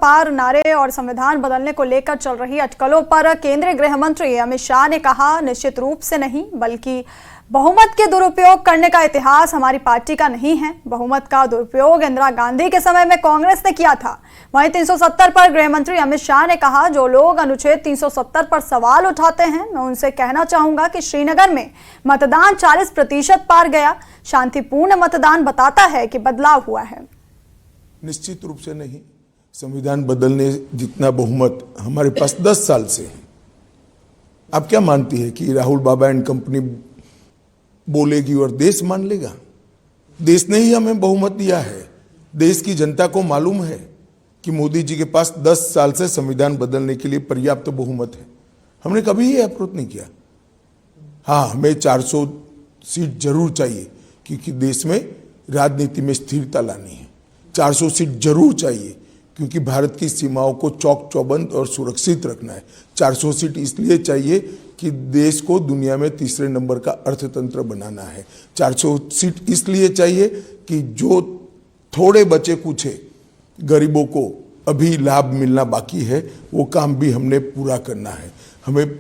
पार नारे और संविधान बदलने को लेकर चल रही अटकलों पर केंद्रीय गृह मंत्री अमित शाह ने कहा, निश्चित रूप से नहीं, बल्कि बहुमत के दुरुपयोग करने का इतिहास हमारी पार्टी का नहीं है। बहुमत का दुरुपयोग इंदिरा गांधी के समय में कांग्रेस ने किया था। वहीं 370 पर गृह मंत्री अमित शाह ने कहा, जो लोग अनुच्छेद 370 पर सवाल उठाते हैं, मैं उनसे कहना चाहूंगा कि श्रीनगर में मतदान 40% पार गया। शांतिपूर्ण मतदान बताता है कि बदलाव हुआ है। निश्चित रूप से नहीं। संविधान बदलने जितना बहुमत हमारे पास 10 साल से है। आप क्या मानती है कि राहुल बाबा एंड कंपनी बोलेगी और देश मान लेगा? देश ने ही हमें बहुमत दिया है। देश की जनता को मालूम है कि मोदी जी के पास 10 साल से संविधान बदलने के लिए पर्याप्त बहुमत है। हमने कभी ये अप्रोच नहीं किया। हाँ, हमें 400 सीट जरूर चाहिए, क्योंकि देश में राजनीति में स्थिरता लानी है। 400 सीट जरूर चाहिए, क्योंकि भारत की सीमाओं को चौक चौबंद और सुरक्षित रखना है। 400 सीट इसलिए चाहिए कि देश को दुनिया में तीसरे नंबर का अर्थतंत्र बनाना है। 400 सीट इसलिए चाहिए कि जो थोड़े बचे कुछे गरीबों को अभी लाभ मिलना बाकी है, वो काम भी हमने पूरा करना है। हमें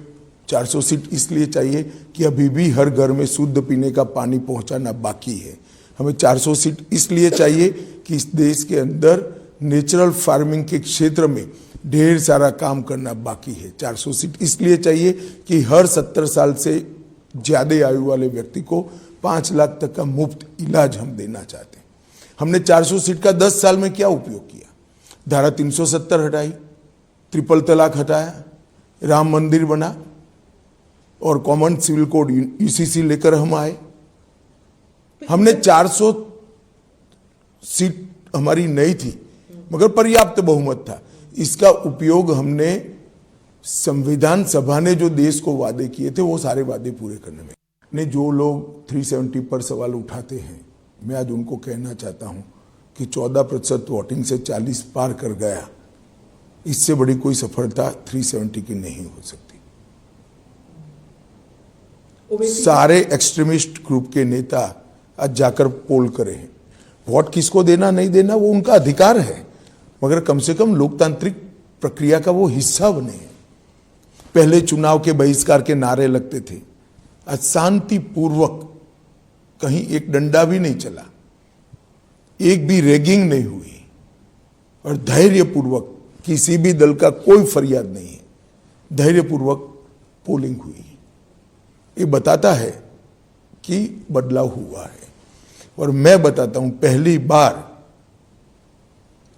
400 सीट इसलिए चाहिए कि अभी भी हर घर में शुद्ध पीने का पानी पहुंचाना बाकी है। हमें 400 सीट इसलिए चाहिए कि इस देश के अंदर नेचुरल फार्मिंग के क्षेत्र में ढेर सारा काम करना बाकी है। 400 सीट इसलिए चाहिए कि हर 70 साल से ज्यादा आयु वाले व्यक्ति को 5 लाख तक का मुफ्त इलाज हम देना चाहते हैं। हमने 400 सीट का 10 साल में क्या उपयोग किया? धारा 370 हटाई, ट्रिपल तलाक हटाया, राम मंदिर बना और कॉमन सिविल कोड यूसीसी लेकर हम आए। हमने 400 सीट हमारी नहीं थी, मगर पर्याप्त बहुमत था। इसका उपयोग हमने संविधान सभा ने जो देश को वादे किए थे, वो सारे वादे पूरे करने में ने जो लोग 370 पर सवाल उठाते हैं, मैं आज उनको कहना चाहता हूं कि 14% वोटिंग से 40 पार कर गया। इससे बड़ी कोई सफलता 370 की नहीं हो सकती। सारे एक्सट्रीमिस्ट ग्रुप के नेता आज जाकर पोल करें। वोट किसको देना नहीं देना वो उनका अधिकार है, मगर कम से कम लोकतांत्रिक प्रक्रिया का वो हिस्सा बने। पहले चुनाव के बहिष्कार के नारे लगते थे, आज शांतिपूर्वक कहीं एक डंडा भी नहीं चला, एक भी रैगिंग नहीं हुई और धैर्यपूर्वक किसी भी दल का कोई फरियाद नहीं है, धैर्यपूर्वक पोलिंग हुई। ये बताता है कि बदलाव हुआ है। और मैं बताता हूं, पहली बार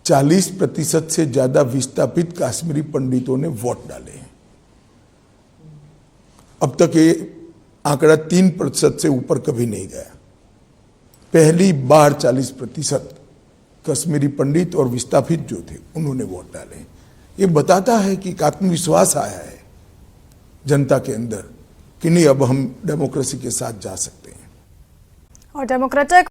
40% से ज्यादा विस्थापित कश्मीरी पंडितों ने वोट डाले हैं। अब तक ये आंकड़ा 3% से ऊपर कभी नहीं गया। पहली बार 40% कश्मीरी पंडित और विस्थापित जो थे उन्होंने वोट डाले। ये बताता है कि एक आत्मविश्वास आया है जनता के अंदर कि नहीं, अब हम डेमोक्रेसी के साथ जा सकते हैं। और डेमोक्रेटिक